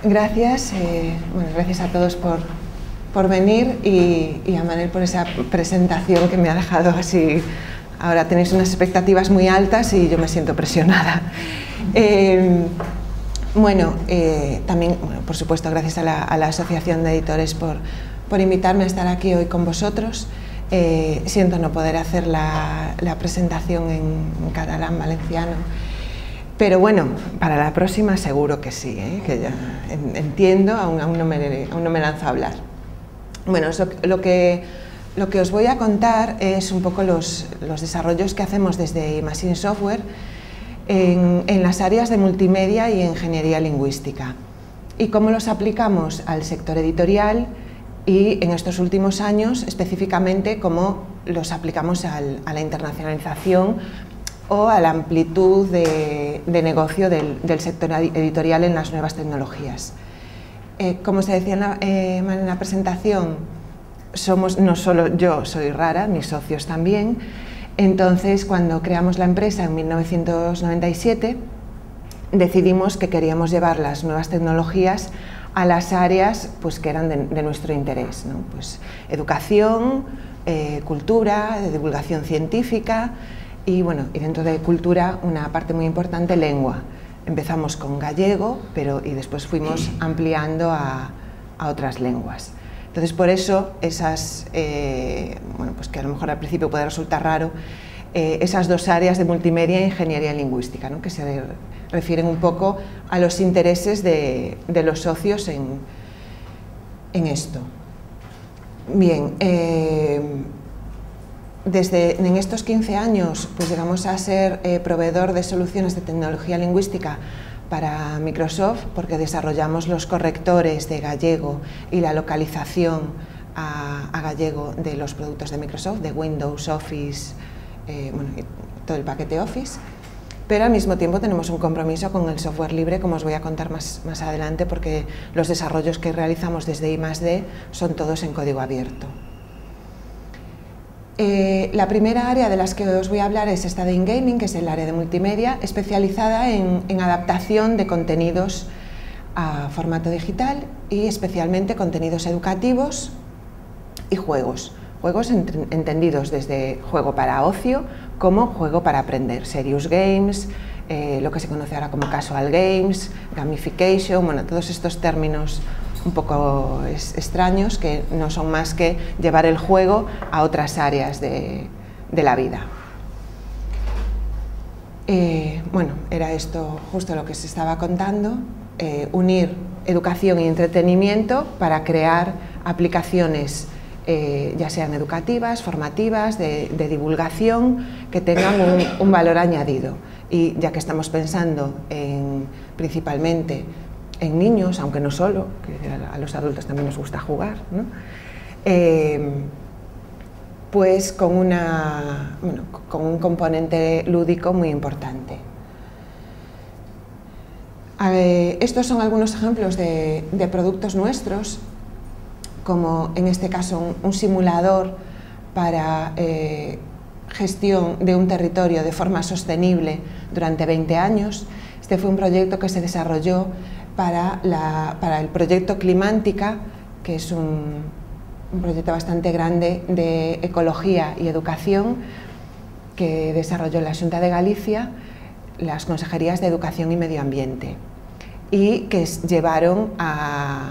Gracias, bueno, gracias a todos por venir y a Manel por esa presentación que me ha dejado así. Ahora tenéis unas expectativas muy altas y yo me siento presionada. También, por supuesto, gracias a la Asociación de Editores por invitarme a estar aquí hoy con vosotros. Siento no poder hacer la presentación en catalán valenciano, pero bueno, para la próxima seguro que sí, que ya entiendo, aún no me lanzo a hablar. Bueno, lo que os voy a contar es un poco los desarrollos que hacemos desde Imagine Software en las áreas de multimedia y ingeniería lingüística y cómo los aplicamos al sector editorial y en estos últimos años específicamente cómo los aplicamos a la internacionalización o a la amplitud de negocio del sector editorial en las nuevas tecnologías. Como se decía en la presentación, no solo yo soy rara, mis socios también. Entonces, cuando creamos la empresa en 1997, decidimos que queríamos llevar las nuevas tecnologías a las áreas pues, que eran de nuestro interés, ¿no? Pues, educación, cultura, divulgación científica y, bueno, y dentro de cultura una parte muy importante, lengua. Empezamos con gallego, y después fuimos ampliando a otras lenguas. Entonces, por eso, esas, pues que a lo mejor al principio puede resultar raro, esas dos áreas de multimedia e ingeniería lingüística, ¿no? Que se refieren un poco a los intereses de los socios en esto. Bien, en estos 15 años pues llegamos a ser proveedor de soluciones de tecnología lingüística para Microsoft, porque desarrollamos los correctores de gallego y la localización a gallego de los productos de Microsoft, de Windows, Office, y todo el paquete Office, pero al mismo tiempo tenemos un compromiso con el software libre, como os voy a contar más adelante, porque los desarrollos que realizamos desde I+D son todos en código abierto. La primera área de las que os voy a hablar es esta de InGaming, que es el área de multimedia, especializada en adaptación de contenidos a formato digital y especialmente contenidos educativos y juegos. Juegos entendidos desde juego para ocio como juego para aprender, serious games, lo que se conoce ahora como casual games, gamification, bueno, todos estos términos un poco extraños que no son más que llevar el juego a otras áreas de la vida. Era esto justo lo que se estaba contando, unir educación y entretenimiento para crear aplicaciones ya sean educativas, formativas, de divulgación, que tengan un valor añadido. Y ya que estamos pensando principalmente en niños, aunque no solo, que a los adultos también nos gusta jugar, ¿no? Pues con un componente lúdico muy importante. Estos son algunos ejemplos de productos nuestros, como en este caso un simulador para gestión de un territorio de forma sostenible durante 20 años. Este fue un proyecto que se desarrolló para el proyecto Climántica, que es un proyecto bastante grande de ecología y educación que desarrolló la Xunta de Galicia, las consejerías de Educación y Medio Ambiente, y que llevaron a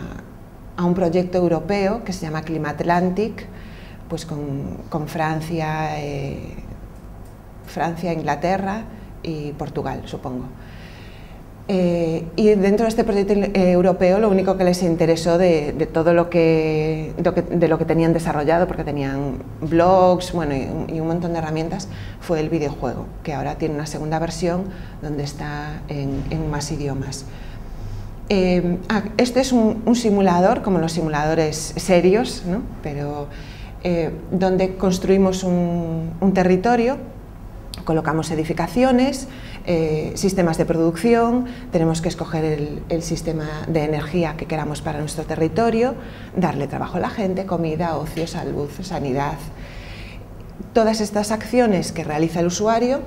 un proyecto europeo que se llama Climatlantic, pues con Francia, Inglaterra y Portugal, supongo. Y dentro de este proyecto europeo lo único que les interesó de todo lo que tenían desarrollado, porque tenían blogs y un montón de herramientas, fue el videojuego, que ahora tiene una segunda versión donde está en más idiomas. Este es un simulador, como los simuladores serios, ¿no? Pero donde construimos un territorio, colocamos edificaciones, sistemas de producción, tenemos que escoger el sistema de energía que queramos para nuestro territorio, darle trabajo a la gente, comida, ocio, salud, sanidad. Todas estas acciones que realiza el usuario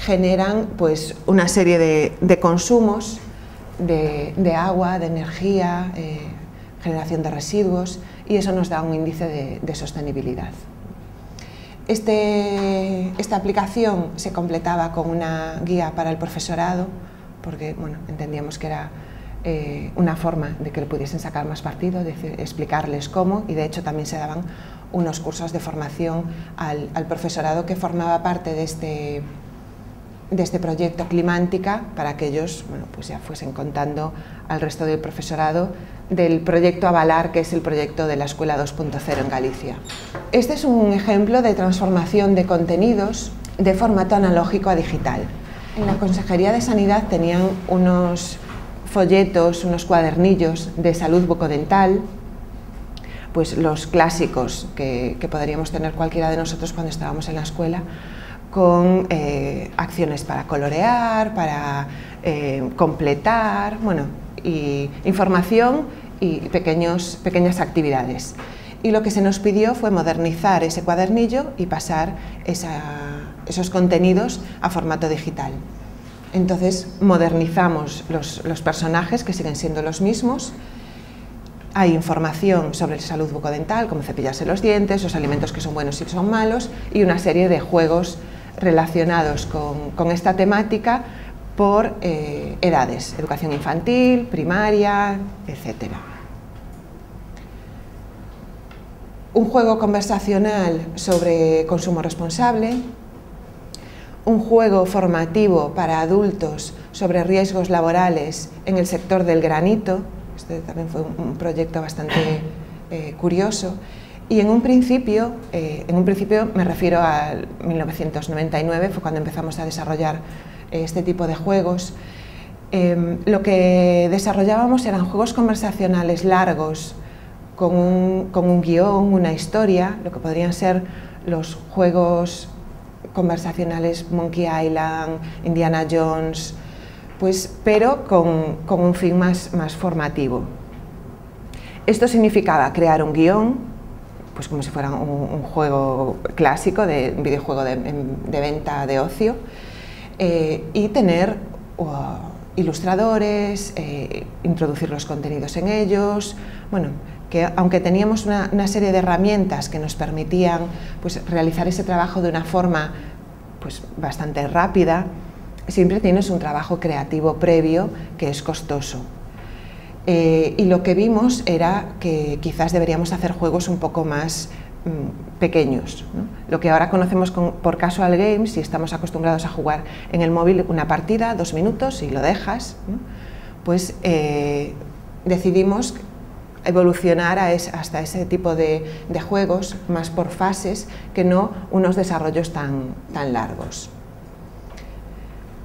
generan pues, una serie de consumos de agua, de energía, generación de residuos, y eso nos da un índice de sostenibilidad. Esta aplicación se completaba con una guía para el profesorado, porque bueno, entendíamos que era una forma de que le pudiesen sacar más partido, de explicarles cómo, y de hecho también se daban unos cursos de formación al profesorado que formaba parte de este proyecto Climántica, para que ellos, bueno, pues ya fuesen contando al resto del profesorado del proyecto Avalar, que es el proyecto de la Escuela 2.0 en Galicia. Este es un ejemplo de transformación de contenidos de formato analógico a digital. En la Consejería de Sanidad tenían unos folletos, unos cuadernillos de salud bucodental, pues los clásicos que podríamos tener cualquiera de nosotros cuando estábamos en la escuela, con acciones para colorear, para completar, bueno, y información y pequeñas actividades. Y lo que se nos pidió fue modernizar ese cuadernillo y pasar esos contenidos a formato digital. Entonces modernizamos los personajes, que siguen siendo los mismos. Hay información sobre salud bucodental, cómo cepillarse los dientes, los alimentos que son buenos y que son malos, y una serie de juegos relacionados con esta temática por edades, educación infantil, primaria, etc. Un juego conversacional sobre consumo responsable, un juego formativo para adultos sobre riesgos laborales en el sector del granito. Este también fue un proyecto bastante curioso. Y en un principio me refiero a 1999, fue cuando empezamos a desarrollar este tipo de juegos. Lo que desarrollábamos eran juegos conversacionales largos, con un guión, una historia, lo que podrían ser los juegos conversacionales Monkey Island, Indiana Jones, pues, pero con un fin más formativo. Esto significaba crear un guión, pues como si fuera un juego clásico, un videojuego de venta de ocio, y tener ilustradores, introducir los contenidos en ellos, bueno, que aunque teníamos una serie de herramientas que nos permitían pues, realizar ese trabajo de una forma pues, bastante rápida, siempre tienes un trabajo creativo previo que es costoso. Y lo que vimos era que quizás deberíamos hacer juegos un poco más pequeños, ¿no? Lo que ahora conocemos por casual games, y estamos acostumbrados a jugar en el móvil una partida, 2 minutos y lo dejas, ¿no? Pues decidimos evolucionar hasta ese tipo de juegos más por fases, que no unos desarrollos tan largos.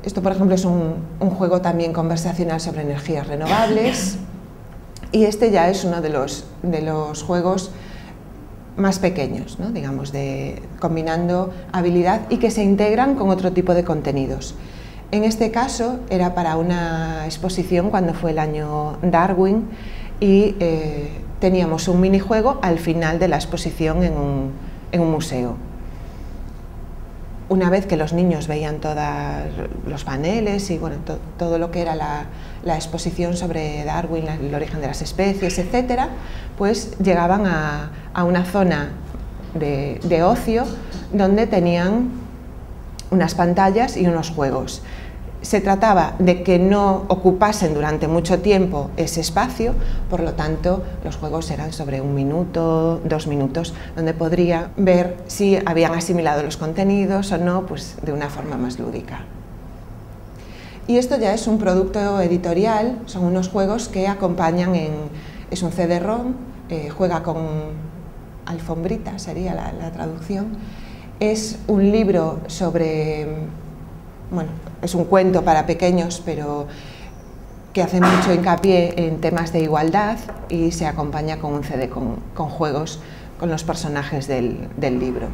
Esto, por ejemplo, es un juego también conversacional sobre energías renovables, y este ya es uno de los juegos más pequeños, ¿no? Digamos, combinando habilidad y que se integran con otro tipo de contenidos. En este caso era para una exposición cuando fue el año Darwin, y teníamos un minijuego al final de la exposición en un museo. Una vez que los niños veían todos los paneles y bueno, todo lo que era la exposición sobre Darwin, el origen de las especies, etc., pues llegaban a una zona de ocio donde tenían unas pantallas y unos juegos. Se trataba de que no ocupasen durante mucho tiempo ese espacio, por lo tanto los juegos eran sobre 1 minuto, 2 minutos, donde podría ver si habían asimilado los contenidos o no, pues de una forma más lúdica. Y esto ya es un producto editorial, son unos juegos que acompañan es un CD-ROM, juega con alfombrita, sería la traducción. Es un libro sobre, bueno, es un cuento para pequeños, pero que hace mucho hincapié en temas de igualdad, y se acompaña con un CD con juegos con los personajes del libro.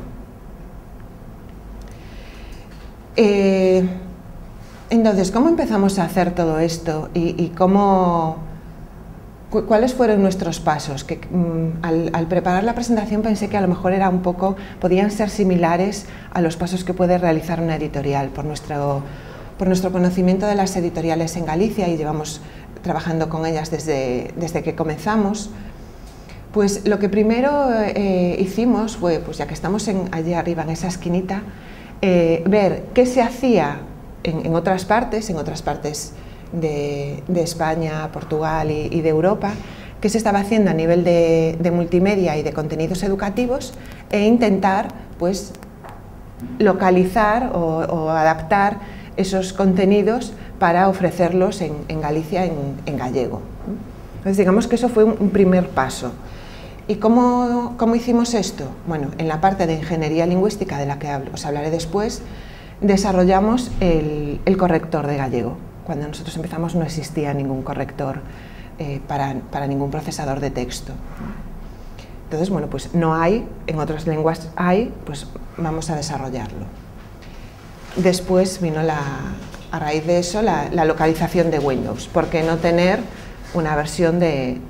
Entonces, ¿cómo empezamos a hacer todo esto y cuáles fueron nuestros pasos? Que, al preparar la presentación pensé que a lo mejor podían ser similares a los pasos que puede realizar una editorial, por nuestro conocimiento de las editoriales en Galicia, y llevamos trabajando con ellas desde que comenzamos, pues lo que primero hicimos fue, pues ya que estamos allí arriba en esa esquinita, ver qué se hacía en otras partes de España, Portugal y de Europa, qué se estaba haciendo a nivel de multimedia y de contenidos educativos, e intentar pues localizar o adaptar esos contenidos para ofrecerlos en Galicia en gallego. Entonces digamos que eso fue un primer paso. ¿Y cómo hicimos esto? Bueno, en la parte de ingeniería lingüística, de la que os hablaré después, desarrollamos el corrector de gallego. Cuando nosotros empezamos no existía ningún corrector para ningún procesador de texto. Entonces, bueno, pues no hay, en otras lenguas hay, pues vamos a desarrollarlo. Después vino a raíz de eso la localización de Windows. ¿Por qué no tener una versión de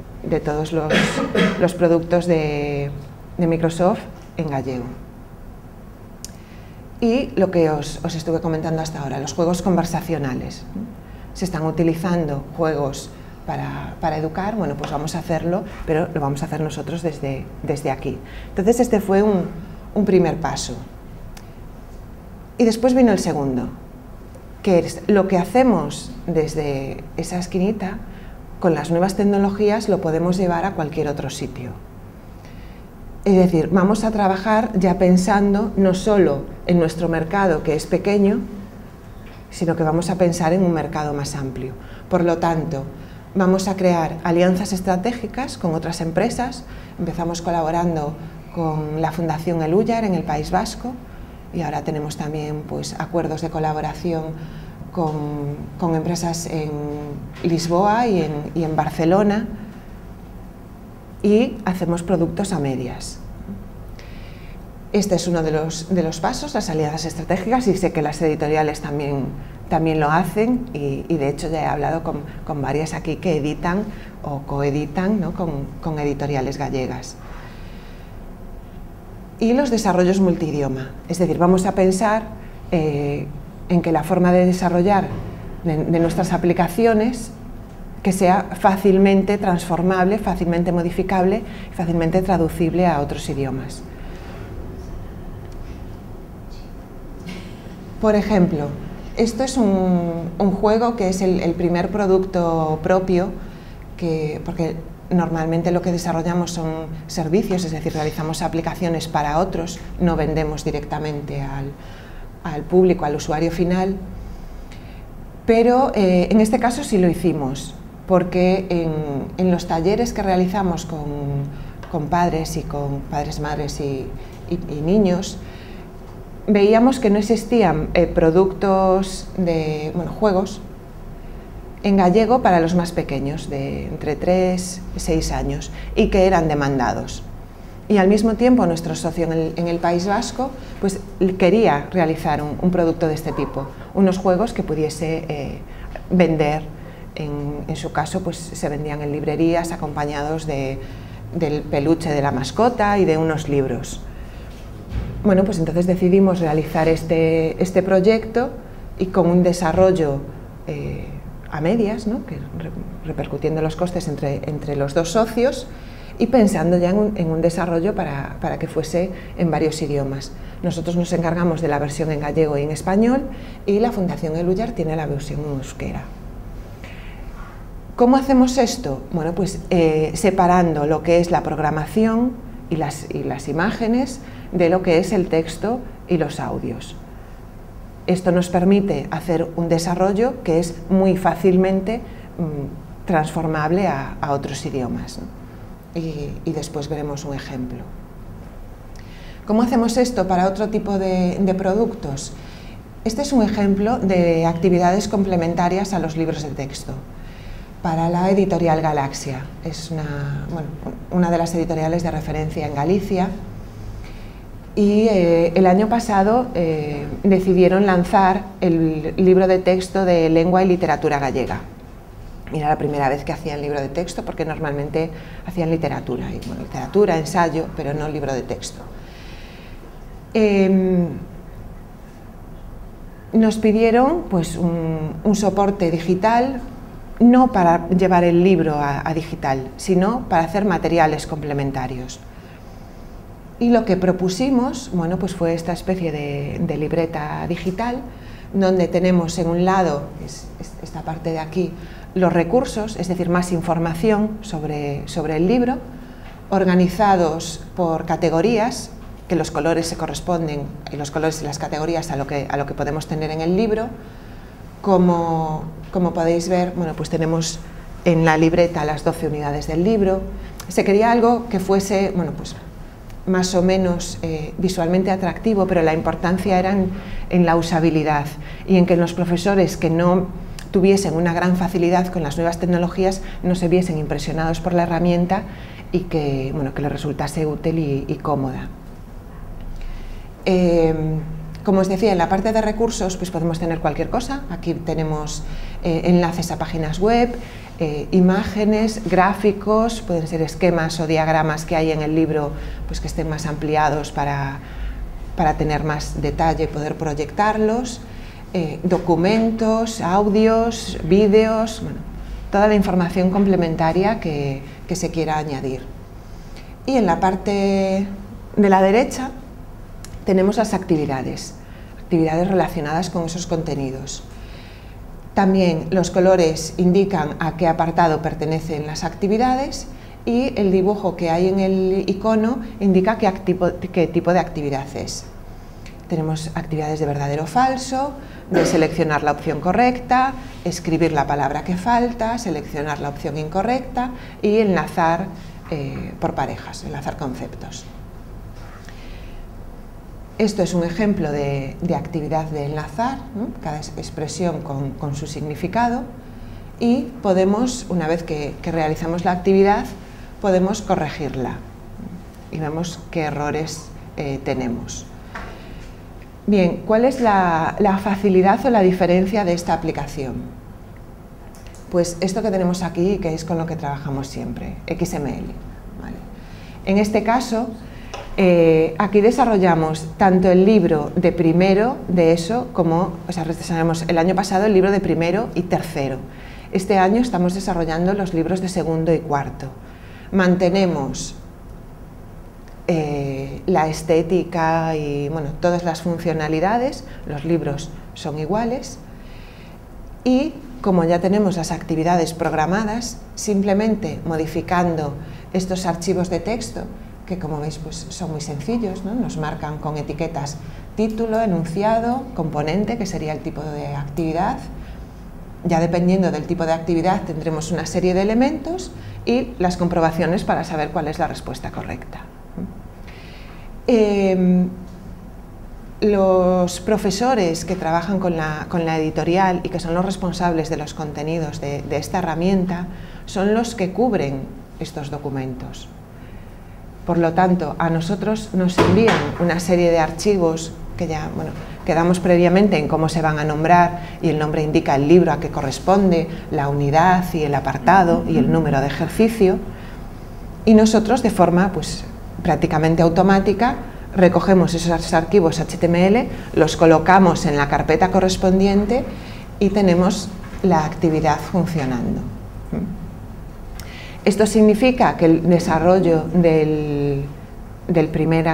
todos los productos de Microsoft en gallego? Y lo que os estuve comentando hasta ahora, los juegos conversacionales. Se están utilizando juegos para educar, bueno, pues vamos a hacerlo, pero lo vamos a hacer nosotros desde aquí. Entonces este fue un primer paso. Y después vino el segundo, que es lo que hacemos desde esa esquinita, con las nuevas tecnologías lo podemos llevar a cualquier otro sitio. Es decir, vamos a trabajar ya pensando no solo en nuestro mercado, que es pequeño, sino que vamos a pensar en un mercado más amplio. Por lo tanto, vamos a crear alianzas estratégicas con otras empresas. Empezamos colaborando con la Fundación El Úllar en el País Vasco y ahora tenemos también pues, acuerdos de colaboración con empresas en Lisboa y en Barcelona, y hacemos productos a medias. Este es uno de los pasos, las alianzas estratégicas, y sé que las editoriales también lo hacen, y de hecho ya he hablado con varias aquí que editan o coeditan, ¿no?, con editoriales gallegas. Y los desarrollos multidioma, es decir, vamos a pensar en que la forma de desarrollar de nuestras aplicaciones que sea fácilmente transformable, fácilmente modificable, fácilmente traducible a otros idiomas. Por ejemplo, esto es un juego que es el primer producto propio, porque normalmente lo que desarrollamos son servicios, es decir, realizamos aplicaciones para otros, no vendemos directamente al público, al usuario final, pero en este caso sí lo hicimos, porque en los talleres que realizamos con padres y con padres, madres y niños, veíamos que no existían productos juegos en gallego para los más pequeños, de entre 3 y 6 años, y que eran demandados. Y al mismo tiempo nuestro socio en el País Vasco pues, quería realizar un producto de este tipo, unos juegos que pudiese vender. En su caso pues, se vendían en librerías acompañados del peluche de la mascota y de unos libros. Bueno, pues entonces decidimos realizar este proyecto, y con un desarrollo a medias, ¿no?, que repercutiendo los costes entre los dos socios, y pensando ya en un desarrollo para que fuese en varios idiomas. Nosotros nos encargamos de la versión en gallego y en español, y la Fundación El Úllar tiene la versión en euskera. ¿Cómo hacemos esto? Bueno, pues separando lo que es la programación y las imágenes de lo que es el texto y los audios. Esto nos permite hacer un desarrollo que es muy fácilmente transformable a otros idiomas, ¿no? Y después veremos un ejemplo. ¿Cómo hacemos esto para otro tipo de productos? Este es un ejemplo de actividades complementarias a los libros de texto. Para la editorial Galaxia, es una de las editoriales de referencia en Galicia, y el año pasado decidieron lanzar el libro de texto de lengua y literatura gallega. Era la primera vez que hacían libro de texto, porque normalmente hacían literatura, literatura, ensayo, pero no libro de texto. Nos pidieron pues, un soporte digital no para llevar el libro a digital, sino para hacer materiales complementarios. Y lo que propusimos, bueno, pues fue esta especie de libreta digital, donde tenemos en un lado, esta parte de aquí, los recursos, es decir, más información sobre el libro, organizados por categorías, que los colores se corresponden, y los colores y las categorías a lo que podemos tener en el libro. Como podéis ver, bueno, pues tenemos en la libreta las 12 unidades del libro. Se quería algo que fuese, bueno, pues más o menos visualmente atractivo, pero la importancia era en la usabilidad y en que los profesores que no tuviesen una gran facilidad con las nuevas tecnologías no se viesen impresionados por la herramienta y que, bueno, que les resultase útil y cómoda. Como os decía, en la parte de recursos pues podemos tener cualquier cosa. Aquí tenemos enlaces a páginas web, imágenes, gráficos, pueden ser esquemas o diagramas que hay en el libro pues que estén más ampliados para tener más detalle y poder proyectarlos, documentos, audios, vídeos, bueno, toda la información complementaria que se quiera añadir. Y en la parte de la derecha tenemos las actividades relacionadas con esos contenidos. También los colores indican a qué apartado pertenecen las actividades y el dibujo que hay en el icono indica qué tipo de actividad es. Tenemos actividades de verdadero o falso, de seleccionar la opción correcta, escribir la palabra que falta, seleccionar la opción incorrecta y enlazar por parejas, enlazar conceptos. Esto es un ejemplo de actividad de enlazar, ¿no? Cada expresión con su significado, y podemos, una vez que realizamos la actividad, podemos corregirla y vemos qué errores tenemos. Bien, ¿cuál es la facilidad o la diferencia de esta aplicación? Pues esto que tenemos aquí, que es con lo que trabajamos siempre, XML. ¿Vale? En este caso, aquí desarrollamos tanto el libro de primero de ESO como, o sea, desarrollamos el año pasado el libro de primero y tercero. Este año estamos desarrollando los libros de segundo y cuarto. Mantenemos la estética y, bueno, todas las funcionalidades, los libros son iguales y como ya tenemos las actividades programadas, simplemente modificando estos archivos de texto, que como veis pues son muy sencillos, ¿no? Nos marcan con etiquetas título, enunciado, componente, que sería el tipo de actividad. Ya dependiendo del tipo de actividad tendremos una serie de elementos y las comprobaciones para saber cuál es la respuesta correcta. Los profesores que trabajan con la editorial y que son los responsables de los contenidos de esta herramienta son los que cubren estos documentos. Por lo tanto, a nosotros nos envían una serie de archivos que ya, bueno, quedamos previamente en cómo se van a nombrar y el nombre indica el libro a que corresponde, la unidad y el apartado y el número de ejercicio, y nosotros de forma pues prácticamente automática recogemos esos archivos HTML, los colocamos en la carpeta correspondiente y tenemos la actividad funcionando. Esto significa que el desarrollo del primer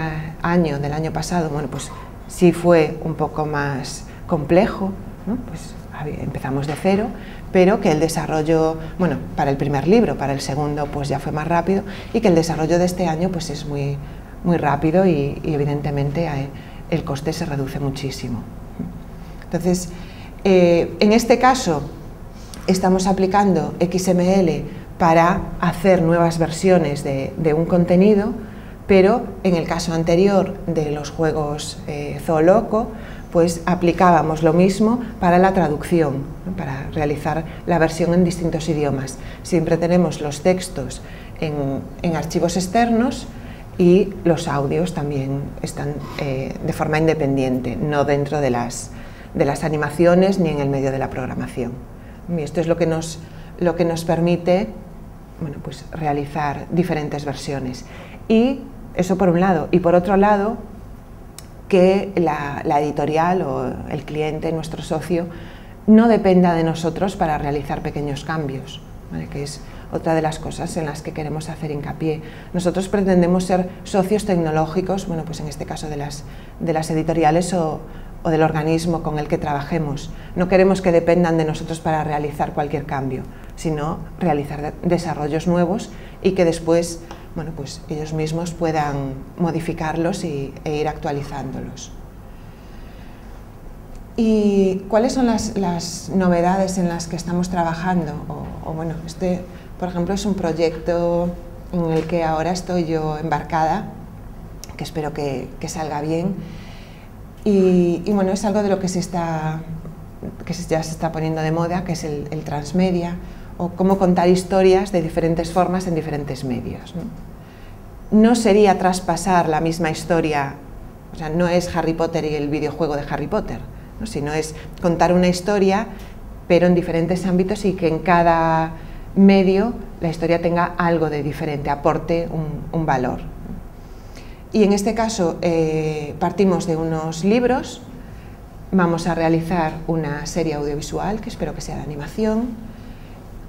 año, del año pasado, bueno, pues sí fue un poco más complejo, ¿no? Pues empezamos de cero, pero que el desarrollo, bueno, para el primer libro, para el segundo pues ya fue más rápido, y que el desarrollo de este año pues es muy rápido y evidentemente el coste se reduce muchísimo. Entonces, en este caso estamos aplicando XML para hacer nuevas versiones de un contenido, pero en el caso anterior de los juegos Zooloco, pues aplicábamos lo mismo para la traducción, ¿no? Para realizar la versión en distintos idiomas. Siempre tenemos los textos en archivos externos y los audios también están de forma independiente, no dentro de las animaciones ni en el medio de la programación. Y esto es lo que nos permite, bueno, pues realizar diferentes versiones. Y eso por un lado. Y por otro lado, que la editorial o el cliente, nuestro socio, no dependa de nosotros para realizar pequeños cambios, ¿vale? Que es otra de las cosas en las que queremos hacer hincapié. Nosotros pretendemos ser socios tecnológicos, bueno, pues en este caso de las editoriales o del organismo con el que trabajemos. No queremos que dependan de nosotros para realizar cualquier cambio, sino realizar desarrollos nuevos y que después, bueno, pues ellos mismos puedan modificarlos e ir actualizándolos. ¿Y cuáles son las novedades en las que estamos trabajando? Bueno, este, por ejemplo, es un proyecto en el que ahora estoy yo embarcada, que espero que salga bien. Y bueno, es algo de lo que ya se está poniendo de moda, que es el transmedia, o cómo contar historias de diferentes formas en diferentes medios, ¿no? No sería traspasar la misma historia, o sea, no es Harry Potter y el videojuego de Harry Potter, ¿no? Sino es contar una historia, pero en diferentes ámbitos y que en cada medio la historia tenga algo de diferente, aporte un valor. Y en este caso partimos de unos libros, vamos a realizar una serie audiovisual, que espero que sea de animación,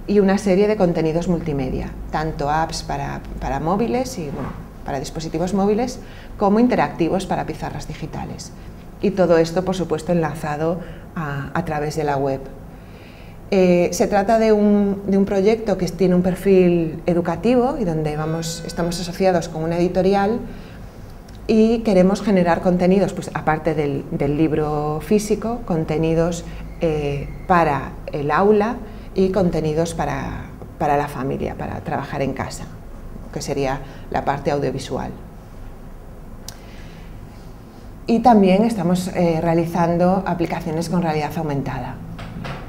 y una serie de contenidos multimedia, tanto apps para móviles y bueno, para dispositivos móviles, como interactivos para pizarras digitales. Y todo esto, por supuesto, enlazado a través de la web. Se trata de un proyecto que tiene un perfil educativo y donde estamos asociados con una editorial y queremos generar contenidos, pues aparte del libro físico, contenidos para el aula y contenidos para la familia, para trabajar en casa, que sería la parte audiovisual. Y también estamos realizando aplicaciones con realidad aumentada,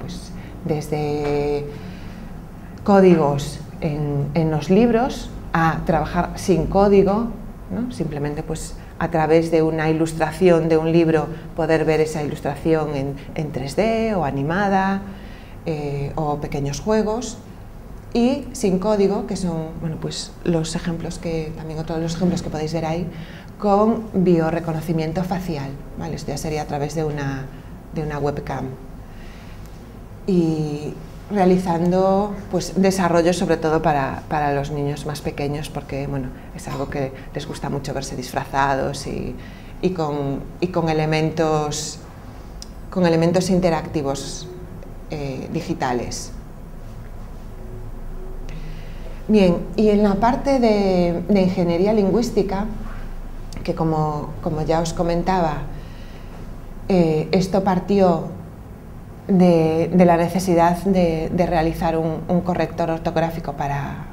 pues desde códigos en los libros a trabajar sin código, ¿no? Simplemente pues a través de una ilustración de un libro poder ver esa ilustración en 3D o animada o pequeños juegos, y sin código, que son bueno, pues los ejemplos también otros de los ejemplos que podéis ver ahí, con bioreconocimiento facial, ¿vale? Esto ya sería a través de una webcam, y realizando pues desarrollos sobre todo para los niños más pequeños, porque bueno, es algo que les gusta mucho verse disfrazados y con elementos interactivos digitales. Bien, y en la parte de ingeniería lingüística, que como ya os comentaba, esto partió de la necesidad de realizar un corrector ortográfico para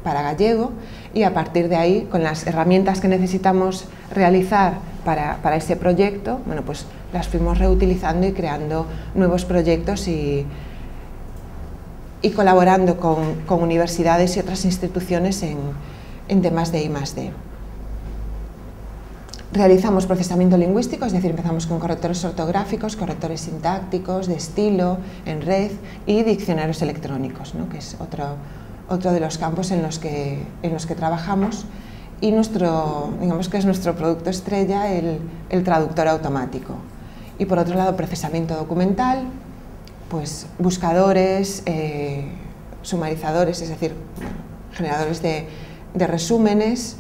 gallego, y a partir de ahí, con las herramientas que necesitamos realizar para ese proyecto, bueno, pues las fuimos reutilizando y creando nuevos proyectos y colaborando con universidades y otras instituciones en temas de I+D. Realizamos procesamiento lingüístico, es decir, empezamos con correctores ortográficos, correctores sintácticos, de estilo, en red, y diccionarios electrónicos, ¿no? Que es otro de los campos en los que trabajamos, y digamos que es nuestro producto estrella, el traductor automático. Y por otro lado, procesamiento documental, pues buscadores, sumarizadores, es decir, generadores de resúmenes,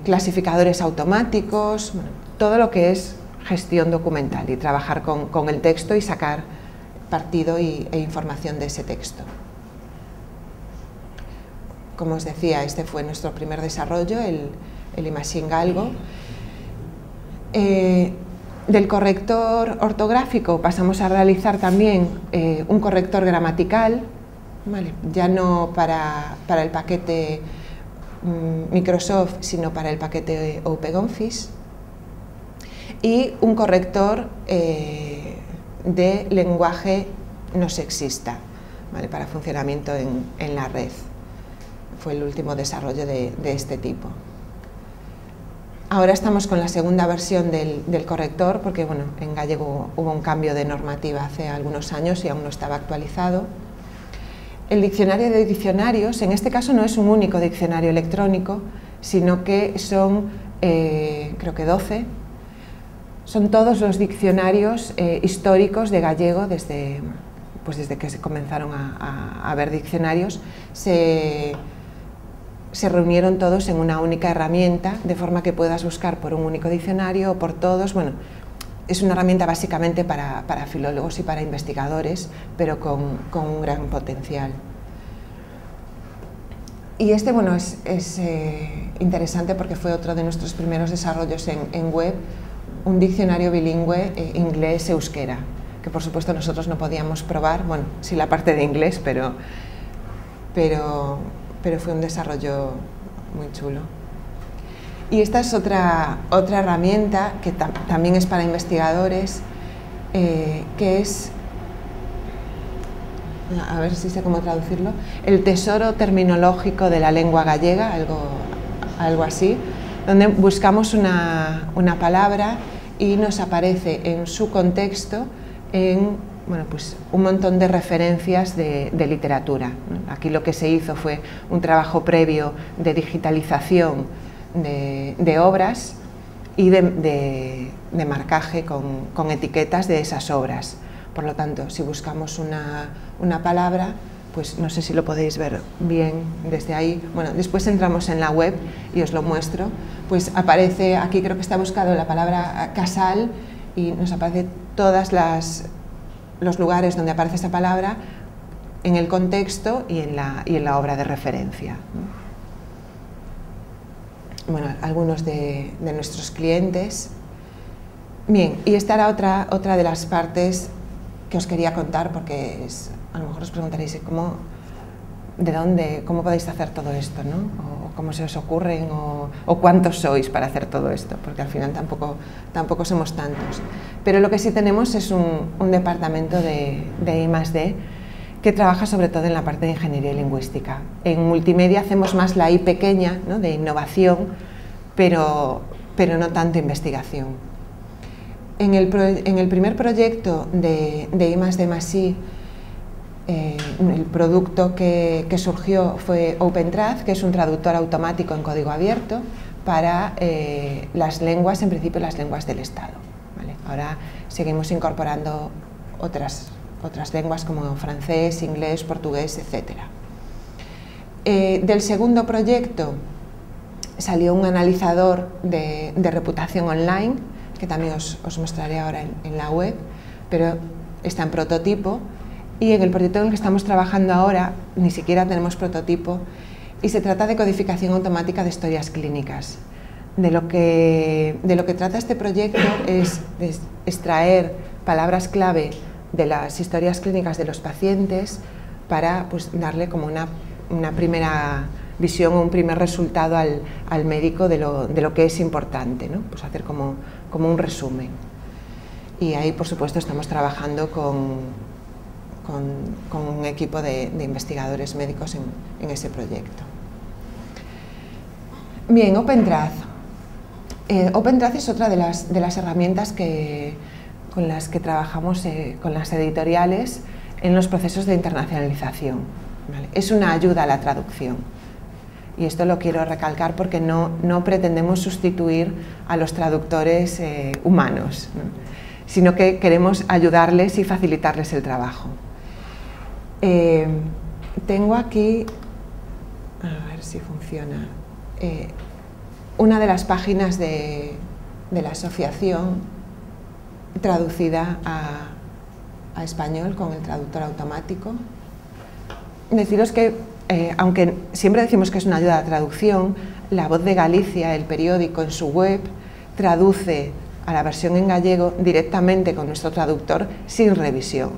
clasificadores automáticos, bueno, todo lo que es gestión documental y trabajar con el texto y sacar partido e información de ese texto. Como os decía, este fue nuestro primer desarrollo, el Imagine Galgo. Del corrector ortográfico pasamos a realizar también un corrector gramatical, ¿vale? Ya no para el paquete Microsoft, sino para el paquete OpenOffice, y un corrector de lenguaje no sexista, ¿vale? Para funcionamiento en la red. Fue el último desarrollo de este tipo. Ahora estamos con la segunda versión del corrector, porque bueno, en gallego hubo un cambio de normativa hace algunos años y aún no estaba actualizado. El diccionario de diccionarios, en este caso no es un único diccionario electrónico, sino que son, creo que 12, son todos los diccionarios históricos de gallego desde que se comenzaron a haber diccionarios. Se reunieron todos en una única herramienta, de forma que puedas buscar por un único diccionario o por todos. Bueno, es una herramienta básicamente para filólogos y para investigadores, pero con un gran potencial. Y bueno, es interesante porque fue otro de nuestros primeros desarrollos en web, un diccionario bilingüe inglés-euskera, que por supuesto nosotros no podíamos probar, bueno, sí la parte de inglés, pero fue un desarrollo muy chulo. Y esta es otra herramienta que también es para investigadores, que es, a ver si sé cómo traducirlo, el tesoro terminológico de la lengua gallega, algo así, donde buscamos una palabra y nos aparece en su contexto pues un montón de referencias de literatura. Aquí lo que se hizo fue un trabajo previo de digitalización de obras y de marcaje con etiquetas de esas obras. Por lo tanto, si buscamos una palabra, pues no sé si lo podéis ver bien desde ahí. Bueno, después entramos en la web y os lo muestro. Pues aparece, aquí creo que está buscado la palabra casal y nos aparece todos los lugares donde aparece esa palabra en el contexto y en la obra de referencia. Bueno, algunos de nuestros clientes. Bien, y esta era otra de las partes que os quería contar, porque a lo mejor os preguntaréis ¿de dónde, cómo podéis hacer todo esto, ¿no? O cómo se os ocurren, o cuántos sois para hacer todo esto, porque al final tampoco somos tantos. Pero lo que sí tenemos es un departamento de I+D que trabaja sobre todo en la parte de ingeniería lingüística. En multimedia hacemos más la I pequeña, ¿no?, de innovación, pero no tanto investigación. En el primer proyecto de I+D+I, el producto que surgió fue OpenTrad, que es un traductor automático en código abierto para las lenguas, en principio las lenguas del Estado, ¿vale? Ahora seguimos incorporando otras lenguas como francés, inglés, portugués, etc. Del segundo proyecto salió un analizador de reputación online, que también os mostraré ahora en la web, pero está en prototipo, y en el proyecto en el que estamos trabajando ahora ni siquiera tenemos prototipo, y se trata de codificación automática de historias clínicas. De lo que trata este proyecto es de extraer palabras clave de las historias clínicas de los pacientes para, pues, darle como una primera visión o un primer resultado al médico de lo que es importante, ¿no? Pues hacer como un resumen. Y ahí, por supuesto, estamos trabajando con un equipo de investigadores médicos en ese proyecto. Bien, OpenTrad. OpenTrad es otra de las herramientas con las que trabajamos con las editoriales en los procesos de internacionalización, ¿vale? Es una ayuda a la traducción. Y esto lo quiero recalcar porque no pretendemos sustituir a los traductores humanos, ¿no?, sino que queremos ayudarles y facilitarles el trabajo. Tengo aquí, a ver si funciona, una de las páginas de la asociación traducida a español con el traductor automático. Deciros que aunque siempre decimos que es una ayuda a la traducción, La Voz de Galicia, el periódico, en su web, traduce a la versión en gallego directamente con nuestro traductor sin revisión,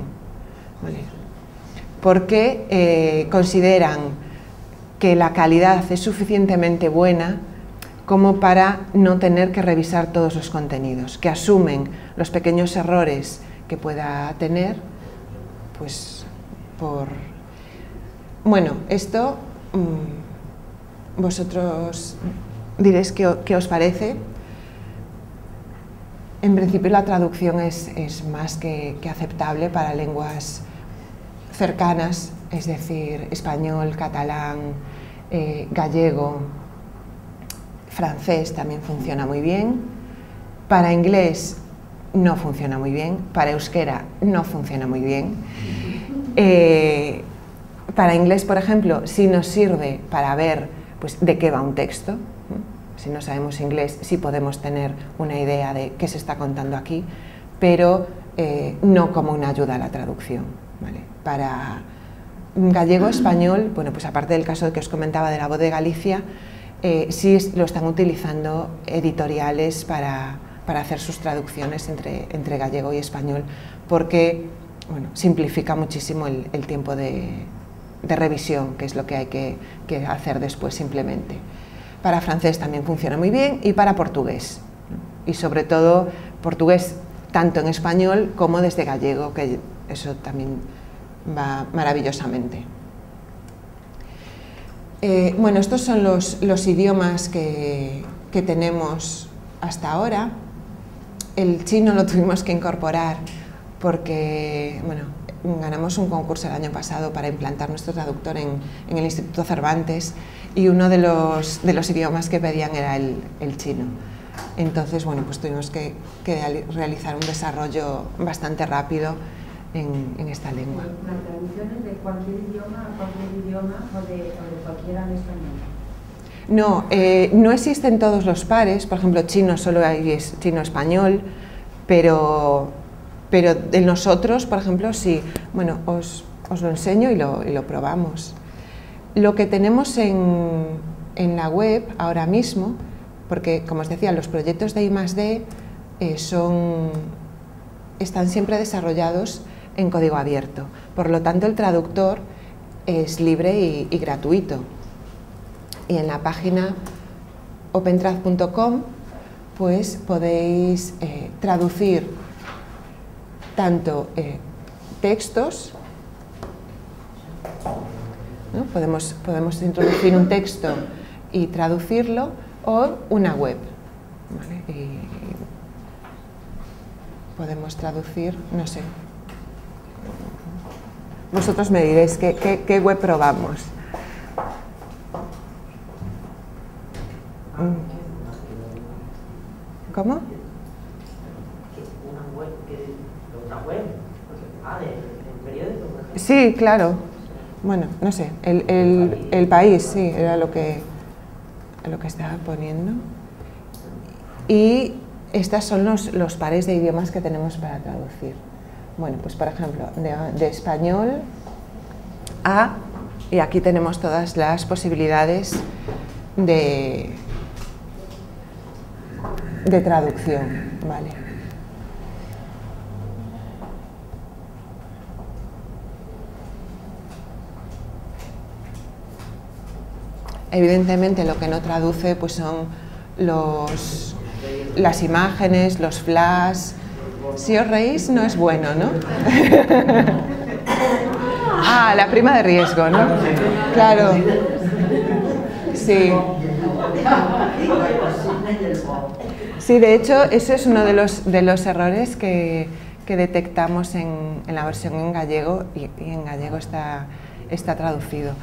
¿vale? Porque consideran que la calidad es suficientemente buena como para no tener que revisar todos los contenidos, que asumen los pequeños errores que pueda tener, pues Bueno, esto vosotros diréis qué os parece. En principio la traducción es más que aceptable para lenguas cercanas, es decir, español, catalán, gallego, francés también funciona muy bien. Para inglés no funciona muy bien, para euskera no funciona muy bien. Para inglés, por ejemplo, sí nos sirve para ver pues, de qué va un texto. Si no sabemos inglés, sí podemos tener una idea de qué se está contando aquí, pero no como una ayuda a la traducción, ¿vale? Para gallego-español, bueno, pues aparte del caso que os comentaba de La Voz de Galicia, sí lo están utilizando editoriales para hacer sus traducciones entre gallego y español, porque bueno, simplifica muchísimo el tiempo de revisión, que es lo que hay que hacer después simplemente. Para francés también funciona muy bien, y para portugués, ¿no? Y sobre todo portugués tanto en español como desde gallego, que eso también va maravillosamente. Bueno, estos son los idiomas que tenemos hasta ahora. El chino lo tuvimos que incorporar porque, bueno, ganamos un concurso el año pasado para implantar nuestro traductor en el Instituto Cervantes, y uno de los idiomas que pedían era el chino. Entonces, bueno, pues tuvimos que realizar un desarrollo bastante rápido en esta lengua. ¿La traducción es de cualquier idioma a cualquier idioma o de cualquiera en español? No, no existen todos los pares. Por ejemplo, chino solo hay chino-español, pero de nosotros, por ejemplo, sí. Bueno, os lo enseño y lo probamos. Lo que tenemos en la web ahora mismo, porque como os decía, los proyectos de I+D están siempre desarrollados en código abierto, por lo tanto el traductor es libre y gratuito. Y en la página opentrad.com pues podéis traducir tanto textos, ¿no? Podemos introducir un texto y traducirlo, o una web, ¿vale? Y podemos traducir, no sé, vosotros me diréis qué web probamos. ¿Cómo? Sí, claro. Bueno, no sé, el país, sí, era lo que estaba poniendo. Y estos son los pares de idiomas que tenemos para traducir. Bueno, pues por ejemplo, de español a, y aquí tenemos todas las posibilidades de traducción, ¿vale? Evidentemente lo que no traduce pues son las imágenes, los flash. Si os reís no es bueno, ¿no? Ah, la prima de riesgo, ¿no? Claro. Sí. Sí, de hecho, ese es uno de los errores que detectamos en la versión en gallego, y en gallego está traducido.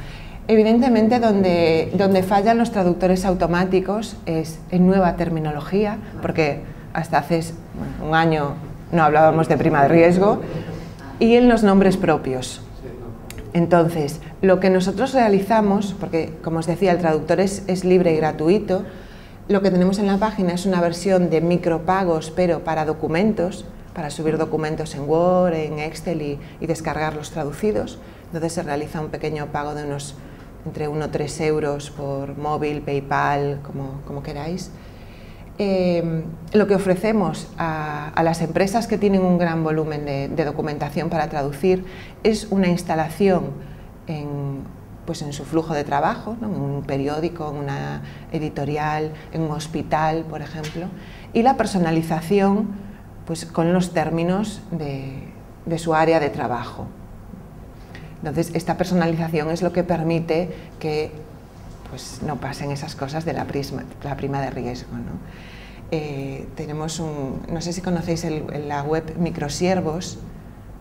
Evidentemente, donde fallan los traductores automáticos es en nueva terminología, porque hasta hace un año no hablábamos de prima de riesgo, y en los nombres propios. Entonces, lo que nosotros realizamos, porque como os decía, el traductor es libre y gratuito, lo que tenemos en la página es una versión de micropagos, pero para documentos, para subir documentos en Word, en Excel y descargarlos traducidos. Entonces se realiza un pequeño pago de entre 1 y 3 euros por móvil, PayPal, como queráis. Lo que ofrecemos a las empresas que tienen un gran volumen de documentación para traducir es una instalación en su flujo de trabajo, ¿no? En un periódico, en una editorial, en un hospital, por ejemplo, y la personalización pues, con los términos de su área de trabajo. Entonces, esta personalización es lo que permite que pues, no pasen esas cosas de la prima de riesgo, ¿no? Tenemos no sé si conocéis la web Microsiervos.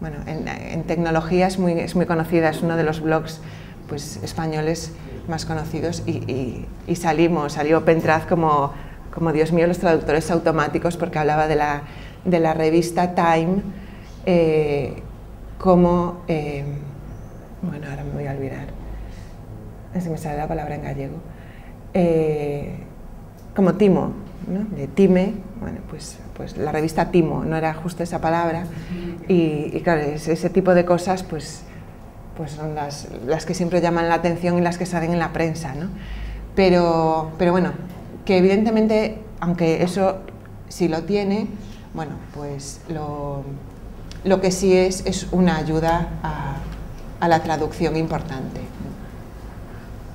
Bueno, en tecnología es muy conocida, es uno de los blogs pues, españoles más conocidos, y salió Opentrad como Dios mío, los traductores automáticos, porque hablaba de de la revista Time como, bueno, ahora me voy a olvidar, si me sale la palabra en gallego, como timo, ¿no? De time, bueno, pues la revista Timo, no era justo esa palabra, y claro, ese tipo de cosas pues son las que siempre llaman la atención y las que salen en la prensa, ¿no? Pero bueno, que evidentemente, aunque eso sí lo tiene, bueno, pues lo que sí es una ayuda a la traducción importante.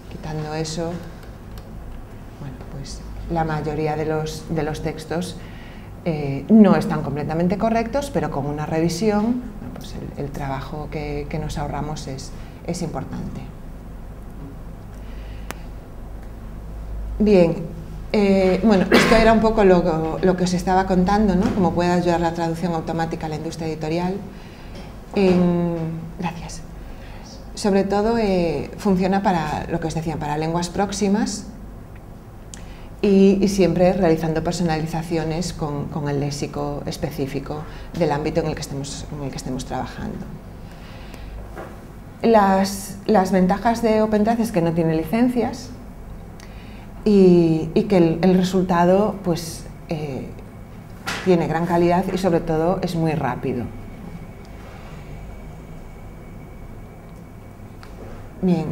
Quitando eso, bueno, pues la mayoría de los textos no están completamente correctos, pero con una revisión, bueno, pues el trabajo que nos ahorramos es importante. Bien, bueno, esto era un poco lo que os estaba contando, ¿no? Cómo puede ayudar la traducción automática a la industria editorial. Gracias. Sobre todo funciona para, lo que os decía, para lenguas próximas y siempre realizando personalizaciones con el léxico específico del ámbito en el que estemos trabajando. Las ventajas de OpenTrad es que no tiene licencias y que el resultado pues, tiene gran calidad y sobre todo es muy rápido. Bien,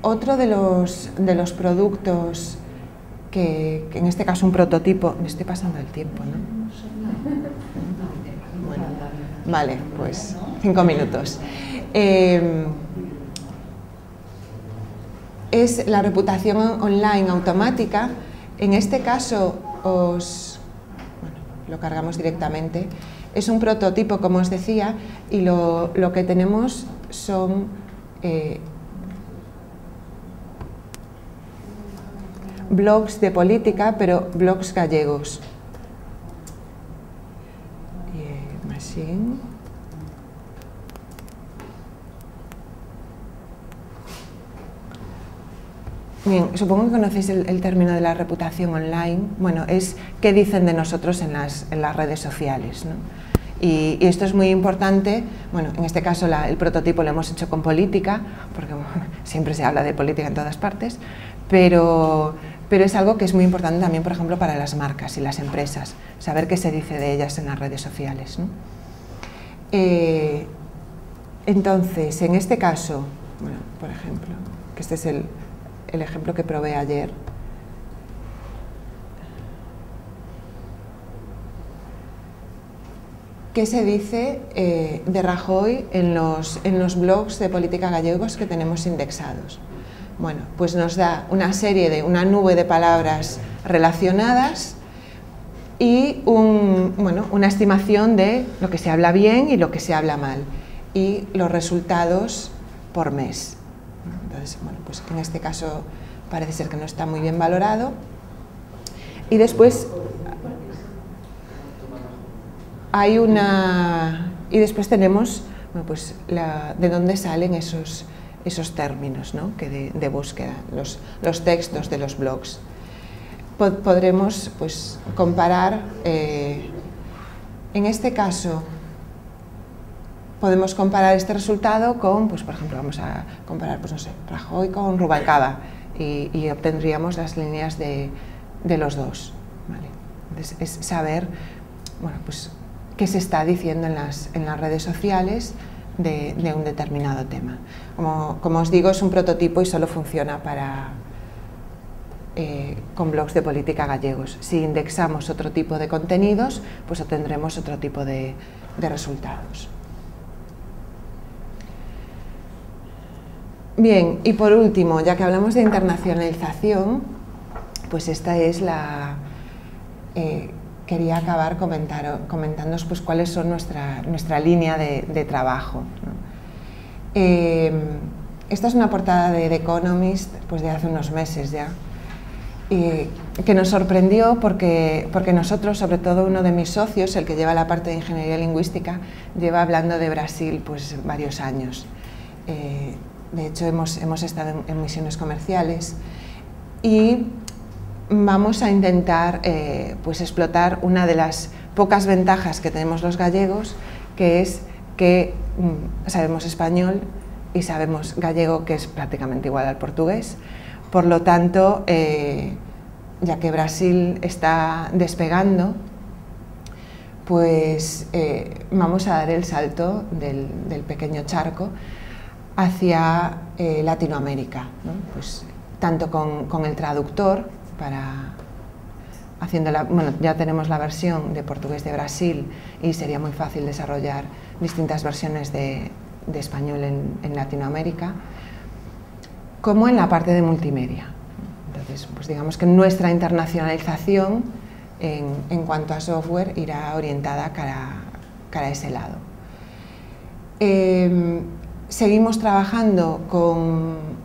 otro de los productos que en este caso un prototipo, me estoy pasando el tiempo, ¿no? Bueno, vale, pues 5 minutos. Es la reputación online automática. En este caso lo cargamos directamente. Es un prototipo, como os decía, y lo que tenemos son blogs de política, pero blogs gallegos. Machine. Bien, supongo que conocéis el término de la reputación online. Bueno, es qué dicen de nosotros en las redes sociales, ¿no? Y esto es muy importante. Bueno, en este caso el prototipo lo hemos hecho con política, porque bueno, siempre se habla de política en todas partes, pero es algo que es muy importante también, por ejemplo, para las marcas y las empresas, saber qué se dice de ellas en las redes sociales, ¿no? Entonces, en este caso, bueno, por ejemplo, que este es el ejemplo que probé ayer. ¿Qué se dice de Rajoy en los blogs de política gallegos que tenemos indexados? Bueno, pues nos da una nube de palabras relacionadas y una estimación de lo que se habla bien y lo que se habla mal y los resultados por mes. Entonces, bueno, pues en este caso parece ser que no está muy bien valorado. Y después tenemos, bueno, pues de dónde salen esos términos, ¿no? de búsqueda, los textos de los blogs. Podremos pues comparar, en este caso podemos comparar este resultado con, pues por ejemplo, vamos a comparar, pues no sé, Rajoy con Rubalcaba y obtendríamos las líneas de los dos, ¿vale? Entonces, es saber, bueno, pues qué se está diciendo en las redes sociales de un determinado tema. Como os digo, es un prototipo y solo funciona con blogs de política gallegos. Si indexamos otro tipo de contenidos, pues obtendremos otro tipo de resultados. Bien, y por último, ya que hablamos de internacionalización, pues esta es quería acabar comentándoos pues cuáles son nuestra línea de trabajo, ¿no? Esta es una portada de The Economist pues de hace unos meses ya, que nos sorprendió porque nosotros, sobre todo uno de mis socios, el que lleva la parte de ingeniería lingüística, lleva hablando de Brasil pues varios años. De hecho, hemos estado en misiones comerciales y vamos a intentar pues explotar una de las pocas ventajas que tenemos los gallegos, que es que sabemos español y sabemos gallego, que es prácticamente igual al portugués. Por lo tanto, ya que Brasil está despegando, pues vamos a dar el salto del pequeño charco hacia Latinoamérica, ¿no? Pues, tanto con el traductor, bueno, ya tenemos la versión de portugués de Brasil y sería muy fácil desarrollar distintas versiones de español en Latinoamérica, como en la parte de multimedia. Entonces, pues digamos que nuestra internacionalización en cuanto a software irá orientada cara a ese lado. Seguimos trabajando con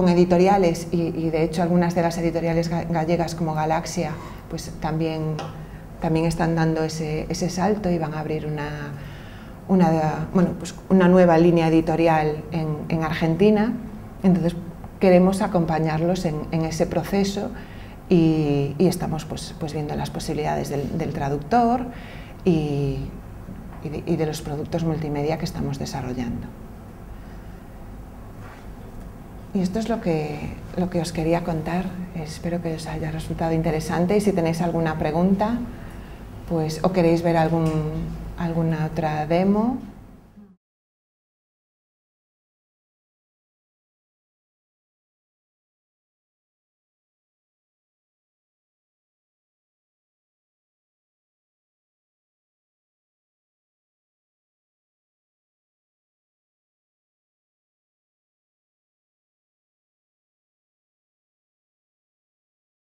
editoriales y de hecho algunas de las editoriales gallegas como Galaxia pues también están dando ese salto y van a abrir una nueva línea editorial en Argentina. Entonces queremos acompañarlos en ese proceso y estamos pues viendo las posibilidades del traductor y de los productos multimedia que estamos desarrollando. Y esto es lo que os quería contar. Espero que os haya resultado interesante y si tenéis alguna pregunta, pues, o queréis ver alguna otra demo,